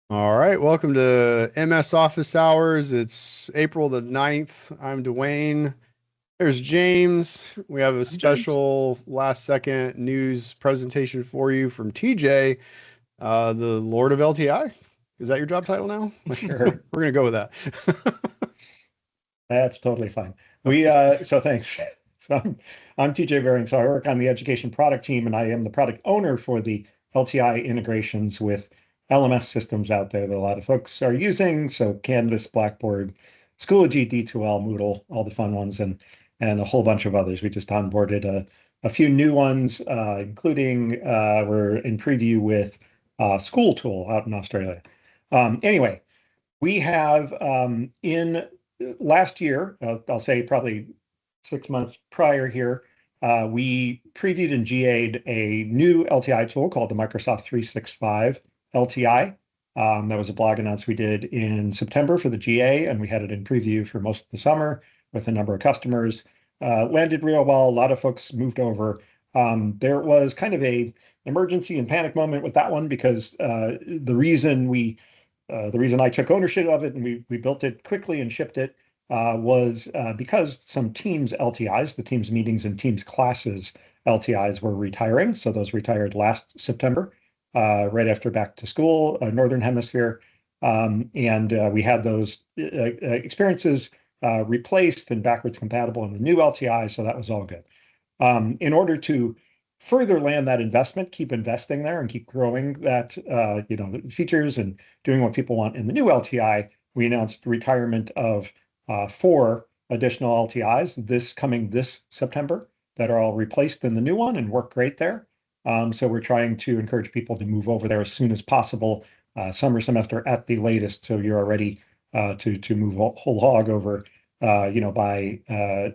All right, welcome to MS Office Hours. It's April the 9th. I'm Dwayne. There's James. We have a Hi, James. special last second news presentation for you from TJ, the Lord of LTI. Is that your job title now? We're Sure, gonna go with that. that's totally fine. So thanks. So I'm TJ Varing. So I work on the education product team, and I am the product owner for the LTI integrations with LMS systems out there that a lot of folks are using. So Canvas, Blackboard, Schoology, D2L, Moodle, all the fun ones, and a whole bunch of others. We just onboarded a few new ones, including we're in preview with School Tool out in Australia. Anyway. We have in last year, I'll say probably 6 months prior here, we previewed and GA'd a new LTI tool called the Microsoft 365 LTI. That was a blog announce we did in September for the GA, and we had it in preview for most of the summer with a number of customers. Landed real well. A lot of folks moved over. There was kind of a emergency and panic moment with that one because the reason I took ownership of it and we built it quickly and shipped it was because some Teams LTIs, the Teams meetings and Teams classes LTIs were retiring. So those retired last September, right after back to school, Northern Hemisphere. And we had those experiences replaced and backwards compatible in the new LTI. So that was all good. In order to further land that investment, keep investing there and keep growing that, the features and doing what people want in the new LTI, we announced retirement of 4 additional LTIs this September that are all replaced in the new one and work great there. So we're trying to encourage people to move over there as soon as possible, summer semester at the latest, so you're ready to move whole hog over, by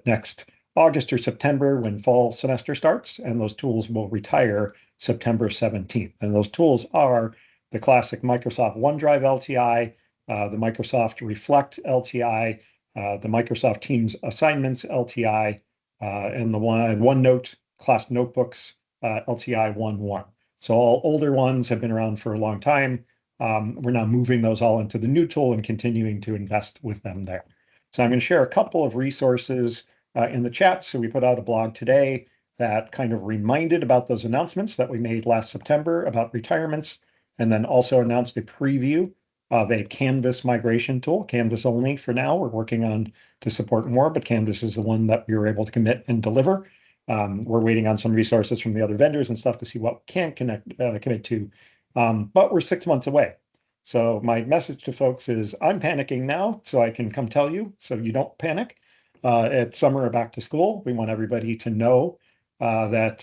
next August or September when fall semester starts, and those tools will retire September 17th. And those tools are the classic Microsoft OneDrive LTI, the Microsoft Reflect LTI, the Microsoft Teams Assignments LTI, and the OneNote class notebooks LTI 1.1. So all older ones have been around for a long time. We're now moving those all into the new tool and continuing to invest with them there. So I'm going to share a couple of resources in the chat. So we put out a blog today that kind of reminded about those announcements that we made last September about retirements, and then also announced a preview of a Canvas migration tool, Canvas only for now. We're working on to support more, but Canvas is the one that we were able to commit and deliver. We're waiting on some resources from the other vendors and stuff to see what we can commit to, but we're 6 months away. So my message to folks is I'm panicking now, so I can come tell you so you don't panic. At summer or back to school, we want everybody to know that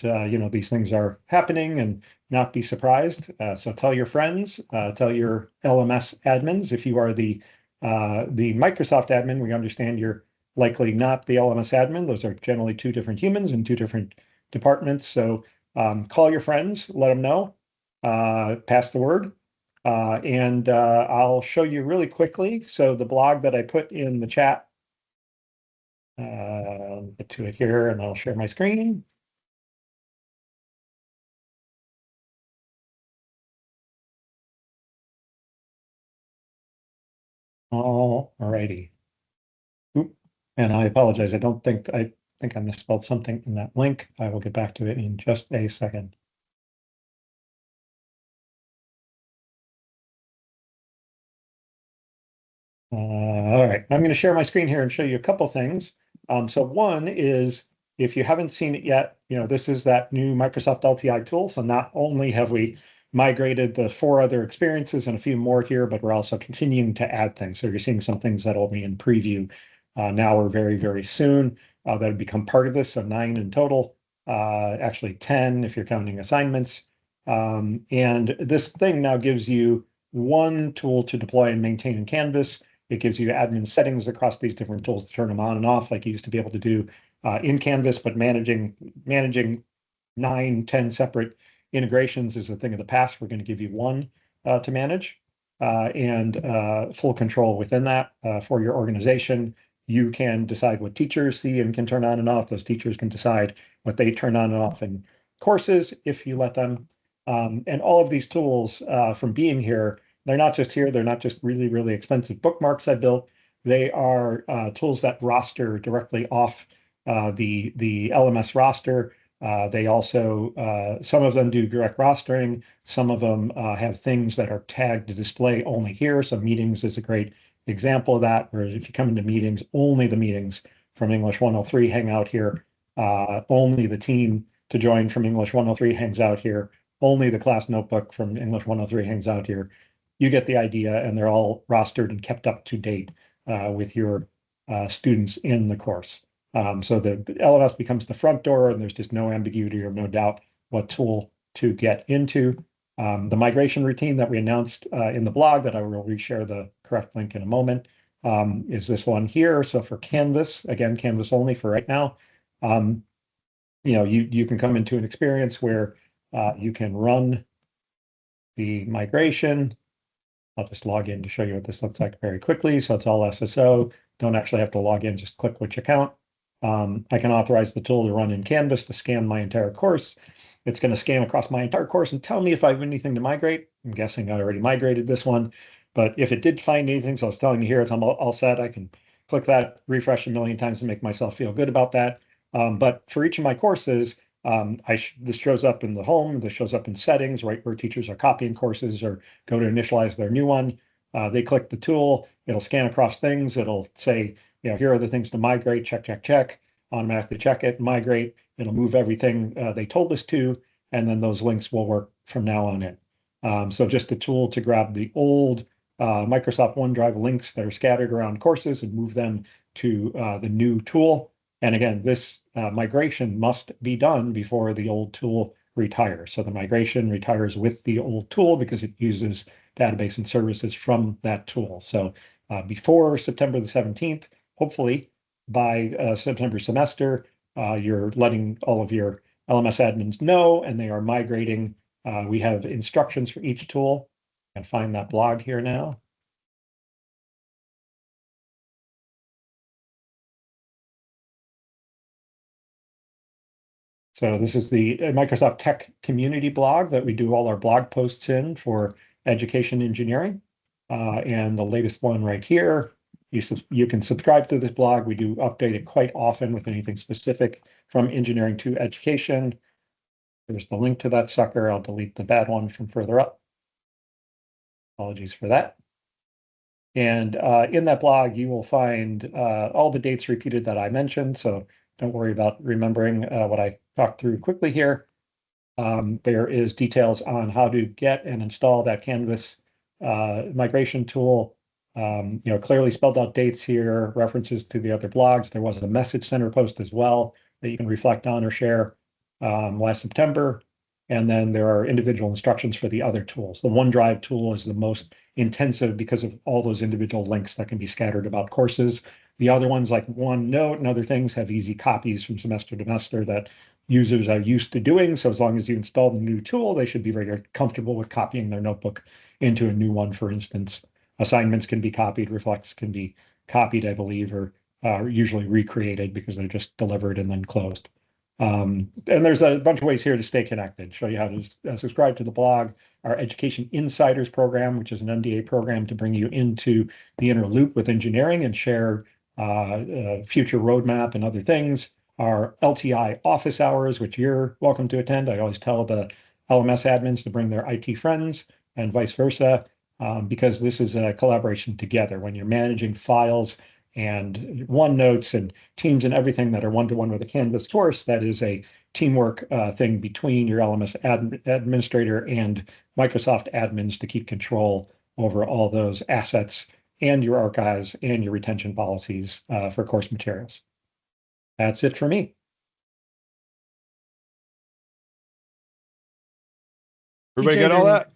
these things are happening and not be surprised. So tell your friends, tell your LMS admins. If you are the Microsoft admin, we understand you're likely not the LMS admin. Those are generally two different humans in two different departments. So call your friends, let them know, pass the word. And I'll show you really quickly. So the blog that I put in the chat, get to it here and I'll share my screen. All righty. Oop. And I apologize. I think I misspelled something in that link. I will get back to it in just a second. All right, I'm going to share my screen here and show you a couple things. So one is, if you haven't seen it yet, this is that new Microsoft LTI tool. So not only have we migrated the 4 other experiences and a few more here, but we're also continuing to add things. So you're seeing some things that'll be in preview now or very, very soon that'll become part of this. So 9 in total, actually 10 if you're counting assignments. And this thing now gives you one tool to deploy and maintain in Canvas. It gives you admin settings across these different tools to turn them on and off, like you used to be able to do in Canvas, but managing 9, 10 separate integrations is a thing of the past. We're going to give you one to manage and full control within that for your organization. You can decide what teachers see and can turn on and off. Those teachers can decide what they turn on and off in courses if you let them. And all of these tools from being here they're not just here. They're not just really, really expensive bookmarks I built. They are tools that roster directly off the LMS roster. They also, some of them do direct rostering. Some of them have things that are tagged to display only here. So meetings is a great example of that, where if you come into meetings, only the meetings from English 103 hang out here. Only the team to join from English 103 hangs out here. Only the class notebook from English 103 hangs out here. You get the idea, and they're all rostered and kept up to date with your students in the course. So the LMS becomes the front door, and there's just no ambiguity or no doubt what tool to get into. The migration routine that we announced in the blog, that I will reshare the correct link in a moment, is this one here. So for Canvas, again, Canvas only for right now, you can come into an experience where you can run the migration. I'll just log in to show you what this looks like very quickly. So it's all SSO. Don't actually have to log in, just click which account. I can authorize the tool to run in Canvas to scan my entire course. It's going to scan across my entire course and tell me if I have anything to migrate. I'm guessing I already migrated this one, but if it did find anything, so it's telling me here it's all set, I can click that, refresh a million times to make myself feel good about that. But for each of my courses, this shows up in the home, this shows up in settings, right where teachers are copying courses or go to initialize their new one. They click the tool, it'll scan across things, it'll say, here are the things to migrate, check, check, check, automatically check it, migrate, it'll move everything they told us to, and then those links will work from now on in. So just a tool to grab the old Microsoft OneDrive links that are scattered around courses and move them to the new tool. And again, this migration must be done before the old tool retires. So the migration retires with the old tool because it uses database and services from that tool. So before September the 17th, hopefully by September semester, you're letting all of your LMS admins know, and they are migrating. We have instructions for each tool. I can find that blog here now. So this is the Microsoft Tech community blog that we do all our blog posts in for education engineering. And the latest one right here, you can subscribe to this blog. We do update it quite often with anything specific from engineering to education. There's the link to that sucker. I'll delete the bad one from further up. Apologies for that. And in that blog, you will find all the dates repeated that I mentioned. So don't worry about remembering what I talked through quickly here. There is details on how to get and install that Canvas migration tool. Clearly spelled out dates here, references to the other blogs. There was a message center post as well that you can reflect on or share last September. And then there are individual instructions for the other tools. The OneDrive tool is the most intensive because of all those individual links that can be scattered about courses. The other ones like OneNote and other things have easy copies from semester to semester that users are used to doing. So as long as you install the new tool, they should be very comfortable with copying their notebook into a new one, for instance. Assignments can be copied, reflects can be copied, I believe, or usually recreated because they're just delivered and then closed. And there's a bunch of ways here to stay connected, show you how to subscribe to the blog, our Education Insiders program, which is an MDA program to bring you into the inner loop with engineering and share future roadmap and other things, our LTI office hours, which you're welcome to attend. I always tell the LMS admins to bring their IT friends and vice versa, because this is a collaboration together. When you're managing files and OneNotes and Teams and everything that are one-to-one with a Canvas course, that is a teamwork thing between your LMS administrator and Microsoft admins to keep control over all those assets and your archives and your retention policies for course materials. That's it for me. Everybody TJ, get all that?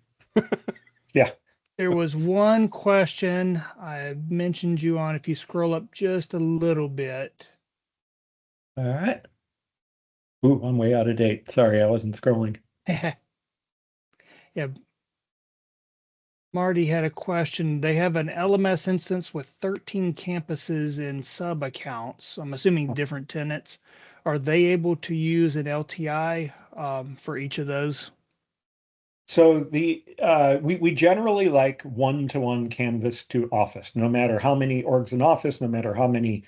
Yeah. there was one question I mentioned you on. If you scroll up just a little bit. All right. Ooh, I'm way out of date. Sorry, I wasn't scrolling. Yeah. Marty had a question. They have an LMS instance with 13 campuses and sub accounts. I'm assuming different tenants. Are they able to use an LTI for each of those? So we generally like one-to-one Canvas to Office, no matter how many orgs in Office, no matter how many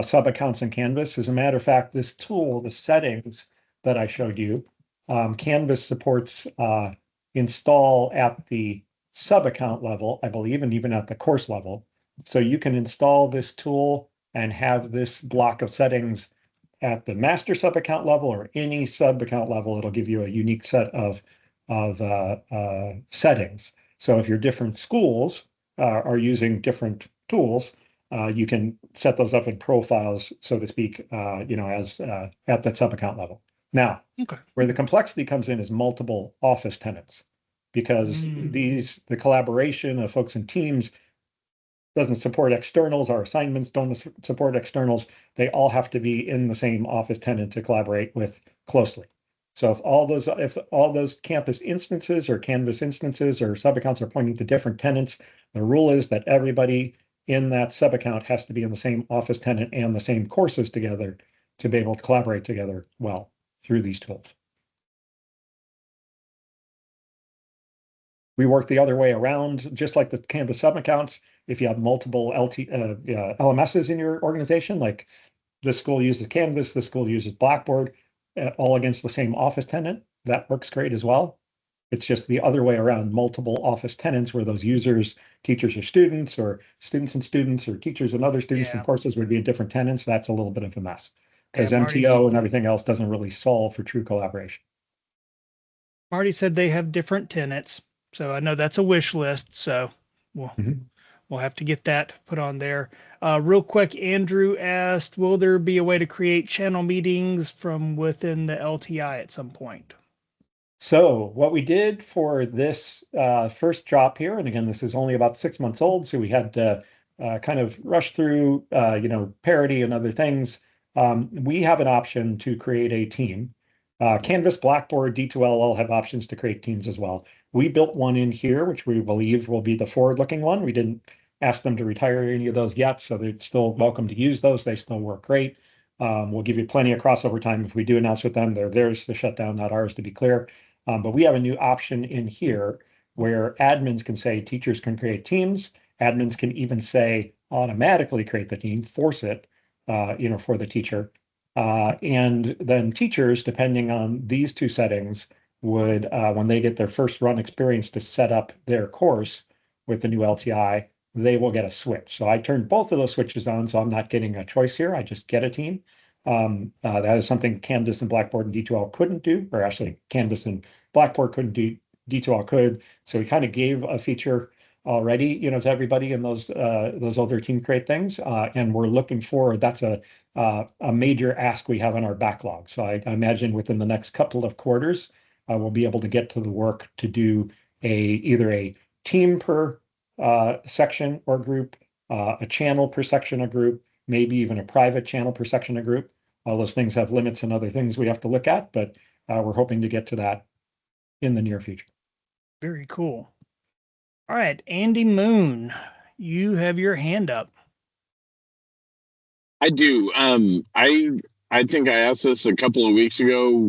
sub accounts in Canvas. As a matter of fact, this tool, the settings that I showed you, Canvas supports install at the sub account level, I believe, and even at the course level. So you can install this tool and have this block of settings at the master sub account level or any sub account level. It'll give you a unique set of settings. So if your different schools are using different tools, you can set those up in profiles, so to speak, as at that sub account level. Now, Okay. where the complexity comes in is multiple office tenants, because the collaboration of folks in teams doesn't support externals. Our assignments don't support externals. They all have to be in the same office tenant to collaborate with closely. So if all those campus instances or Canvas instances or sub-accounts are pointing to different tenants, the rule is that everybody in that sub-account has to be in the same office tenant and the same courses together to be able to collaborate together well through these tools. We work the other way around, just like the Canvas sub-accounts. If you have multiple LMSs in your organization, like this school uses Canvas, this school uses Blackboard, all against the same office tenant, that works great as well. It's just the other way around, multiple office tenants where those users, teachers or students and students, or teachers and other students from courses would be in different tenants. That's a little bit of a mess because MTO and everything else doesn't really solve for true collaboration. Marty said they have different tenants. So I know that's a wish list. So we'll have to get that put on there. Real quick, Andrew asked, will there be a way to create channel meetings from within the LTI at some point? So what we did for this first drop here, and again, this is only about 6 months old, so we had to kind of rush through, parity and other things. We have an option to create a team. Canvas, Blackboard, D2L all have options to create teams as well. We built one in here, which we believe will be the forward-looking one. We didn't ask them to retire any of those yet, so they're still welcome to use those. They still work great. We'll give you plenty of crossover time if we do announce with them. They're theirs to shut down, not ours, to be clear. But we have a new option in here where admins can say teachers can create teams. Admins can even say automatically create the team, force it, for the teacher. And then teachers, depending on these two settings, would, when they get their first run experience to set up their course with the new LTI, they will get a switch. So I turned both of those switches on, so I'm not getting a choice here. I just get a team. That is something Canvas and Blackboard and D2L couldn't do, or actually Canvas and Blackboard couldn't do, D2L could. So we kind of gave a feature already, to everybody in those older team create things. And we're looking for, that's a major ask we have in our backlog. So I imagine within the next couple of quarters, we'll be able to get to the work to do either a team per section or group, a channel per section or group, maybe even a private channel per section or group. All those things have limits and other things we have to look at, but we're hoping to get to that in the near future. Very cool. All right, Andy Moon, you have your hand up. I do. I think I asked this a couple of weeks ago.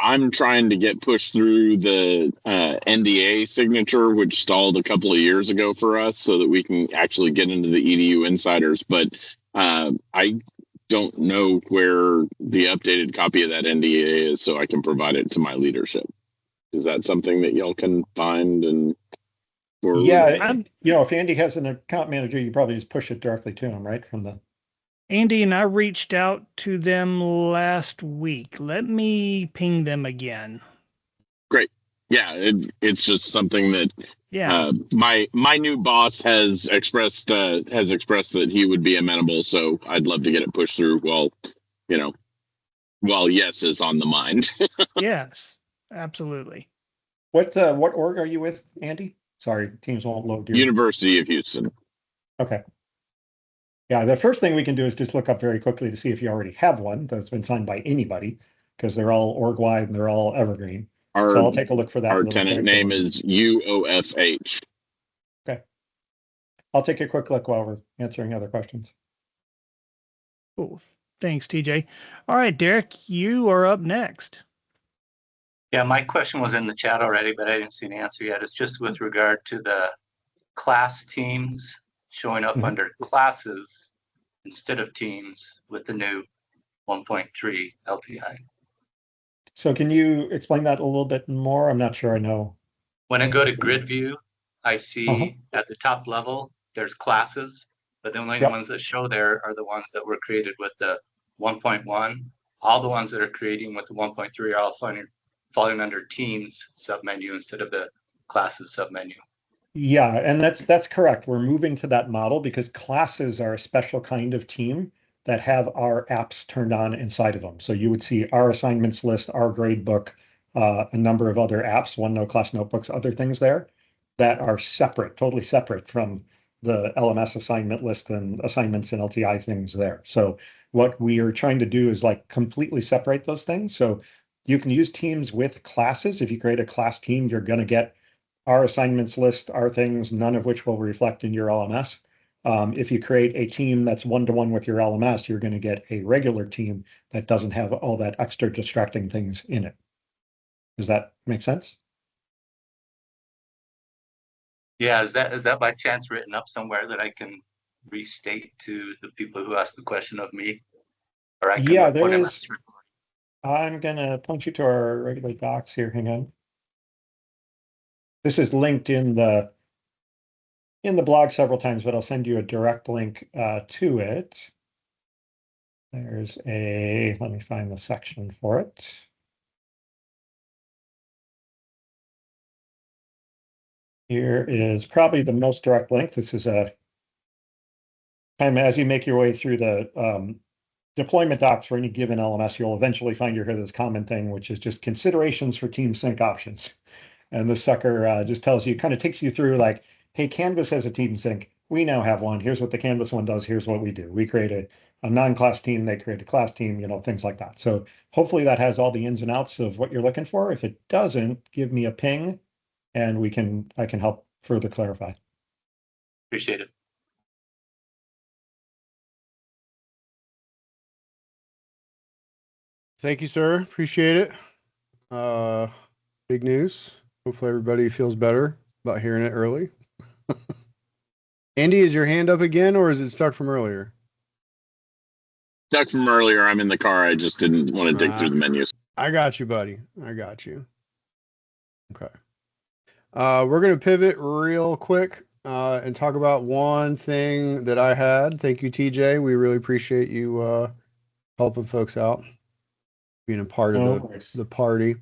I'm trying to get pushed through the NDA signature, which stalled a couple of years ago for us, so that we can actually get into the EDU insiders. But I don't know where the updated copy of that NDA is, so I can provide it to my leadership. Is that something that y'all can find and? Yeah, if Andy has an account manager, you probably just push it directly to him, right? Andy and I reached out to them last week. Let me ping them again. Great. Yeah, it's just something that my new boss has expressed that he would be amenable, so I'd love to get it pushed through while yes is on the mind. Yes, absolutely. What org are you with, Andy? Sorry, teams won't load. University of Houston. Okay. Yeah, the first thing we can do is just look up very quickly to see if you already have one that's been signed by anybody, because they're all org-wide and they're all evergreen. So I'll take a look for that. Our tenant name is UOFH. Okay. I'll take a quick look while we're answering other questions. Cool. Thanks, TJ. All right, Derek, you are up next. Yeah, my question was in the chat already, but I didn't see an answer yet. It's just with regard to the class teams showing up under classes instead of teams with the new 1.3 LTI. So can you explain that a little bit more? I'm not sure I know. When I go to grid view, I see at the top level, there's classes, but the only ones that show there are the ones that were created with the 1.1. All the ones that are creating with the 1.3 are all falling under teams submenu instead of the classes submenu. Yeah, and that's correct. We're moving to that model because classes are a special kind of team that have our apps turned on inside of them. So you would see our assignments list, our grade book, a number of other apps, OneNote, class notebooks, other things there that are separate, totally separate from the LMS assignment list and assignments and LTI things there. So what we are trying to do is like completely separate those things. So you can use teams with classes. If you create a class team, you're going to get our assignments list, our things, none of which will reflect in your LMS. If you create a team that's one-to-one with your LMS, you're going to get a regular team that doesn't have all that extra distracting things in it. Does that make sense? Yeah, is that by chance written up somewhere that I can restate to the people who asked the question of me? Or I can Yeah, there whatever. is. I'm going to point you to our regular docs here. Hang on. This is linked in the blog several times, but I'll send you a direct link to it. There's let me find the section for it. Here is probably the most direct link. This is a time as you make your way through the deployment docs for any given LMS, you'll eventually find you hear this common thing, which is just considerations for team sync options. And this sucker just tells you, kind of takes you through like, hey, Canvas has a team sync. We now have one. Here's what the Canvas one does. Here's what we do. We create a non-class team. They create a class team, things like that. So hopefully that has all the ins and outs of what you're looking for. If it doesn't, give me a ping and I can help further clarify. Appreciate it. Thank you, sir. Appreciate it. Big news. Hopefully everybody feels better about hearing it early. Andy, is your hand up again or is it stuck from earlier? Stuck from earlier. I'm in the car. I just didn't want to dig through the menus. I got you, buddy. I got you. Okay. We're going to pivot real quick and talk about one thing that I had. Thank you, TJ. We really appreciate you helping folks out, being a part of the party.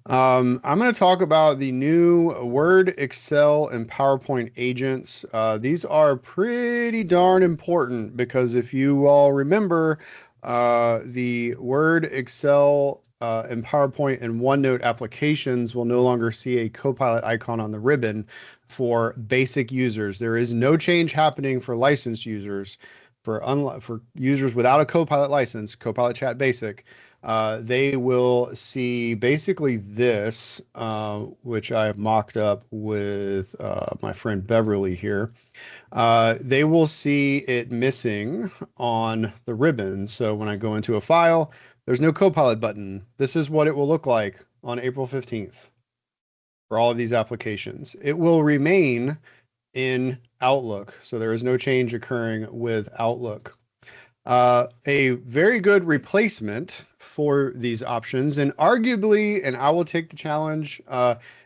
I'm going to talk about the new Word, Excel, and PowerPoint agents. These are pretty darn important because if you all remember, the Word, Excel, and PowerPoint and OneNote applications will no longer see a Copilot icon on the ribbon for basic users. There is no change happening for licensed users. For users without a Copilot license, Copilot Chat Basic, they will see basically this, which I have mocked up with my friend Beverly here. They will see it missing on the ribbon. So when I go into a file, there's no Copilot button. This is what it will look like on April 15th for all of these applications. It will remain in Outlook. So there is no change occurring with Outlook. A very good replacement for these options, and arguably, and I will take the challenge,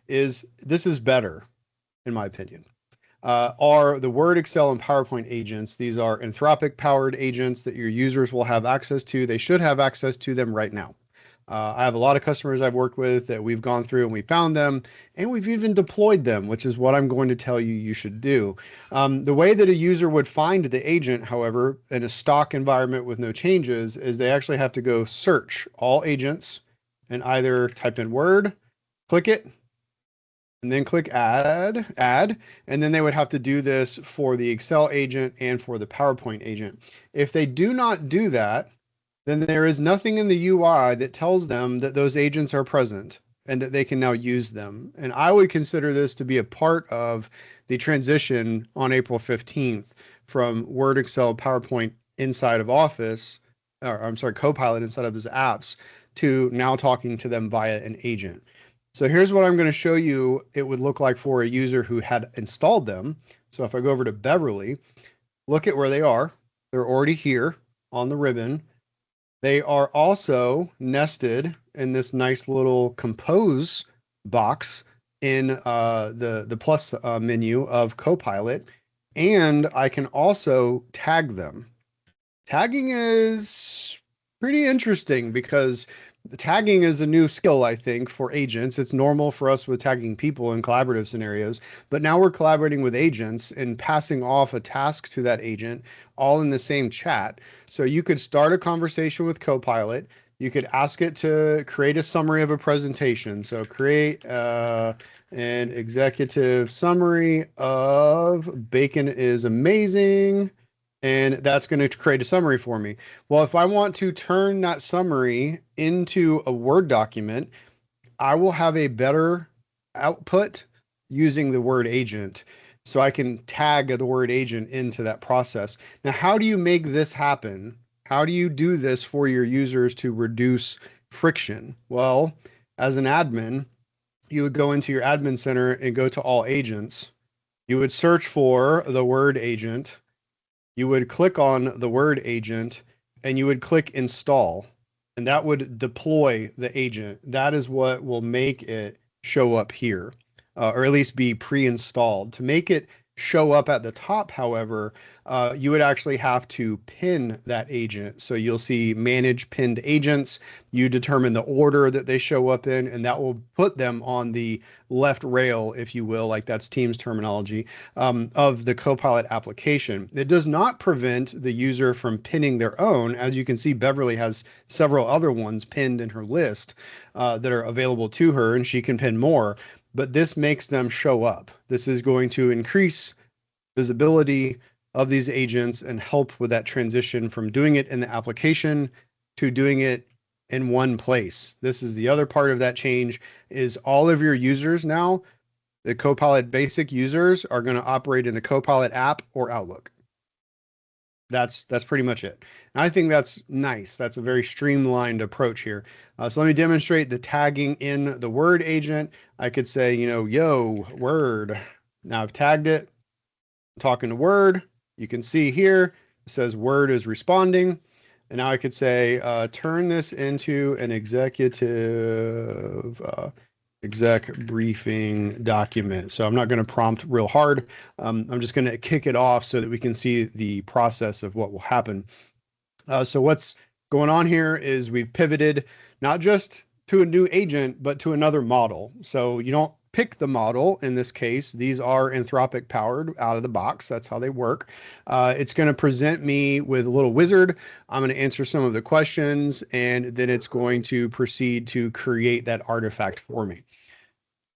this is better, in my opinion, are the Word, Excel, and PowerPoint agents. These are Anthropic-powered agents that your users will have access to. They should have access to them right now. I have a lot of customers I've worked with that we've gone through and we found them, and we've even deployed them, which is what I'm going to tell you should do. The way that a user would find the agent, however, in a stock environment with no changes, is they actually have to go search all agents and either type in Word, click it, and then click add, and then they would have to do this for the Excel agent and for the PowerPoint agent. If they do not do that, then there is nothing in the UI that tells them that those agents are present and that they can now use them. And I would consider this to be a part of the transition on April 15th from Word, Excel, PowerPoint inside of Office, or I'm sorry, Copilot inside of those apps, to now talking to them via an agent. So here's what I'm going to show you it would look like for a user who had installed them. So if I go over to Beverly, look at where they are. They're already here on the ribbon. They are also nested in this nice little compose box in the plus menu of Copilot. And I can also tag them. Tagging is pretty interesting because tagging is a new skill, I think, for agents. It's normal for us with tagging people in collaborative scenarios, but now we're collaborating with agents and passing off a task to that agent all in the same chat. So you could start a conversation with Copilot. You could ask it to create a summary of a presentation. So create an executive summary of bacon is amazing, and that's going to create a summary for me. Well, if I want to turn that summary into a Word document, I will have a better output using the word agent. So I can tag the word agent into that process. Now, how do you make this happen? How do you do this for your users to reduce friction? Well, as an admin, you would go into your admin center and go to all agents. You would search for the word agent. You would click on the word agent and you would click install, and that would deploy the agent. That is what will make it show up here, or at least be pre-installed. To make it show up at the top, however, you would actually have to pin that agent. So you'll see manage pinned agents. You determine the order that they show up in, and that will put them on the left rail, if you will, like that's Teams terminology, of the Copilot application. It does not prevent the user from pinning their own. As you can see, Beverly has several other ones pinned in her list that are available to her, and she can pin more. But this makes them show up. This is going to increase visibility of these agents and help with that transition from doing it in the application to doing it in one place. This is the other part of that change, is all of your users now, the Copilot basic users, are going to operate in the Copilot app or Outlook. That's pretty much it. And I think that's nice. That's a very streamlined approach here. So let me demonstrate the tagging in the Word agent. I could say, yo, Word. Now I've tagged it. I'm talking to Word. You can see here, it says Word is responding. And now I could say, turn this into an exec briefing document. So I'm not going to prompt real hard. I'm just going to kick it off so that we can see the process of what will happen. So what's going on here is we've pivoted not just to a new agent, but to another model. So you don't pick the model in this case. These are Anthropic powered out of the box. That's how they work. It's going to present me with a little wizard. I'm going to answer some of the questions, and then it's going to proceed to create that artifact for me.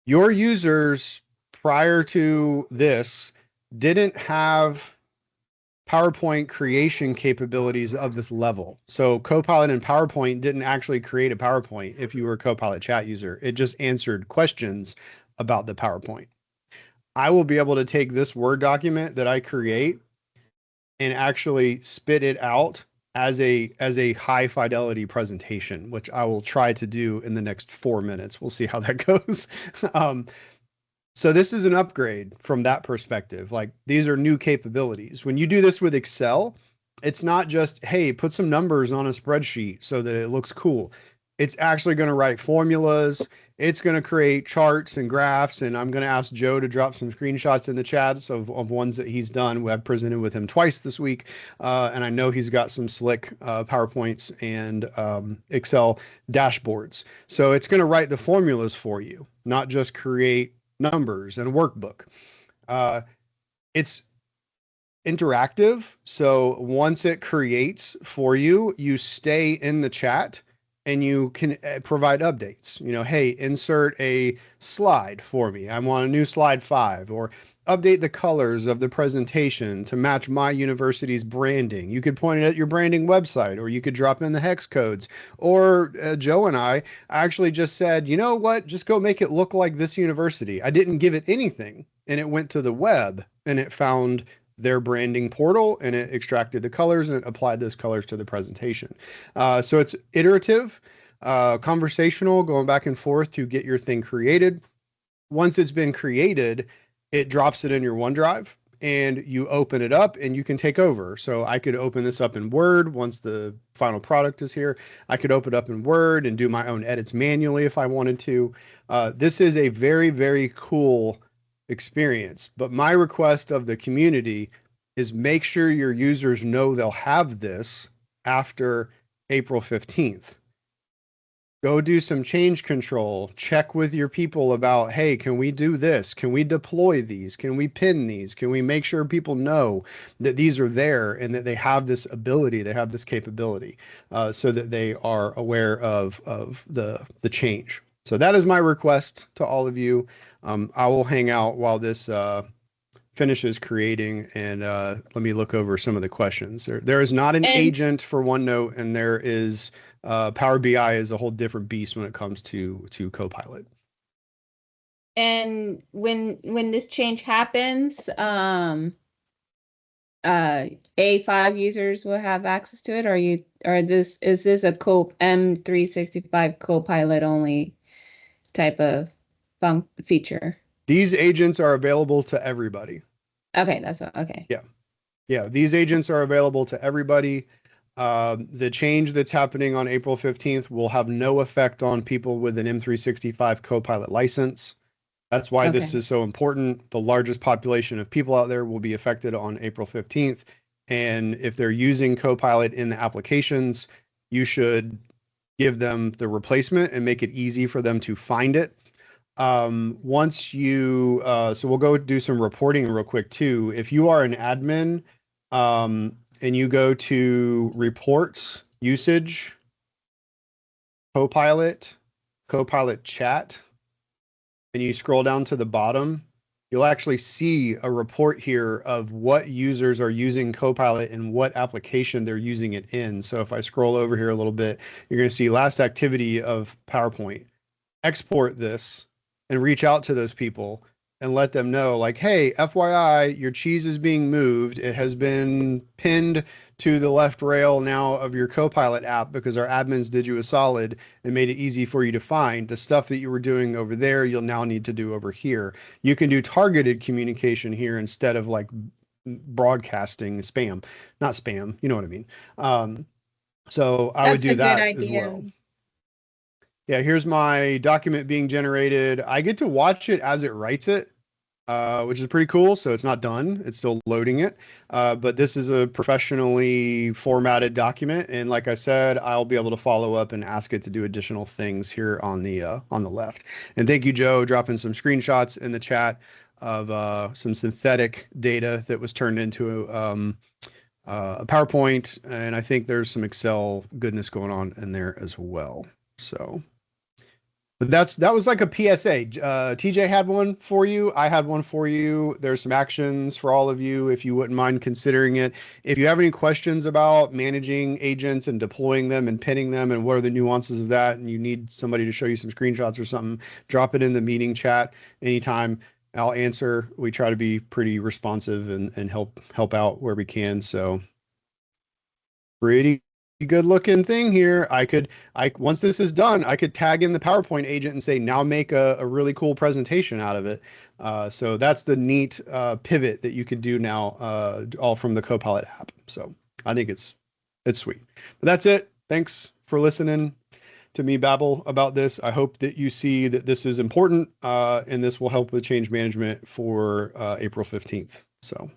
Your users prior to this didn't have PowerPoint creation capabilities of this level. So Copilot and PowerPoint didn't actually create a PowerPoint if you were a Copilot chat user. It just answered questions about the PowerPoint. I will be able to take this Word document that I create and actually spit it out as a high fidelity presentation, which I will try to do in the next 4 minutes. We'll see how that goes. So this is an upgrade from that perspective. Like, these are new capabilities. When you do this with Excel, it's not just, hey, put some numbers on a spreadsheet so that it looks cool. It's actually going to write formulas. It's going to create charts and graphs. And I'm going to ask Joe to drop some screenshots in the chats of ones that he's done. I've presented with him twice this week. And I know he's got some slick PowerPoints and Excel dashboards. So it's going to write the formulas for you, not just create numbers and a workbook. It's interactive. So once it creates for you, you stay in the chat and you can provide updates. Hey, insert a slide for me. I want a new slide 5, or update the colors of the presentation to match my university's branding. You could point it at your branding website, or you could drop in the hex codes. Or Joe and I actually just said, you know what, just go make it look like this university. I didn't give it anything, and it went to the web and it found their branding portal and it extracted the colors and it applied those colors to the presentation. So it's iterative. conversational, going back and forth to get your thing created. Once it's been created, it drops it in your OneDrive and you open it up and you can take over. So I could open this up in Word once the final product is here. I could open it up in Word and do my own edits manually if I wanted to. This is a very, very cool experience. But my request of the community is make sure your users know they'll have this after April 15th. Go do some change control. Check with your people about, hey, can we do this? Can we deploy these? Can we pin these? Can we make sure people know that these are there and that they have this ability, they have this capability, so that they are aware of the change. So that is my request to all of you. I will hang out while this finishes creating, and let me look over some of the questions. There is not an agent for OneNote, and there is Power BI is a whole different beast when it comes to Copilot. And when this change happens, A5 users will have access to it, or is this a M365 Copilot only type of feature? These agents are available to everybody. Okay, that's okay. Yeah, these agents are available to everybody. The change that's happening on April 15th will have no effect on people with an M365 Copilot license. That's why this is so important. The largest population of people out there will be affected on April 15th. And if they're using Copilot in the applications, you should give them the replacement and make it easy for them to find it. Once you, so we'll go do some reporting real quick too. If you are an admin, and you go to reports, usage, Copilot chat, and you scroll down to the bottom, you'll actually see a report here of what users are using Copilot and what application they're using it in. So if I scroll over here a little bit, you're going to see last activity of PowerPoint. Export this and reach out to those people and let them know, like, hey, FYI, your cheese is being moved. It has been pinned to the left rail now of your Copilot app because our admins did you a solid and made it easy for you to find. The stuff that you were doing over there, you'll now need to do over here. You can do targeted communication here instead of like broadcasting spam, not spam, you know what I mean? So I would do that as well. Yeah, here's my document being generated. I get to watch it as it writes it, which is pretty cool. So it's not done. It's still loading it. But this is a professionally formatted document. And like I said, I'll be able to follow up and ask it to do additional things here on the left. And thank you, Joe, dropping some screenshots in the chat of some synthetic data that was turned into a PowerPoint. And I think there's some Excel goodness going on in there as well. So. But that was like a PSA. TJ had one for you. I had one for you. There's some actions for all of you if you wouldn't mind considering it. If you have any questions about managing agents and deploying them and pinning them and what are the nuances of that, and you need somebody to show you some screenshots or something, drop it in the meeting chat anytime. I'll answer. We try to be pretty responsive and help out where we can. So pretty good looking thing here. Once this is done, I could tag in the PowerPoint agent and say, now make a really cool presentation out of it. So that's the neat pivot that you can do now, all from the Copilot app. So I think it's sweet. But that's it. Thanks for listening to me babble about this. I hope that you see that this is important, and this will help with change management for April 15th. So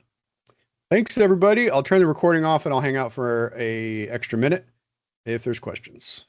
thanks, everybody. I'll turn the recording off and I'll hang out for an extra minute if there's questions.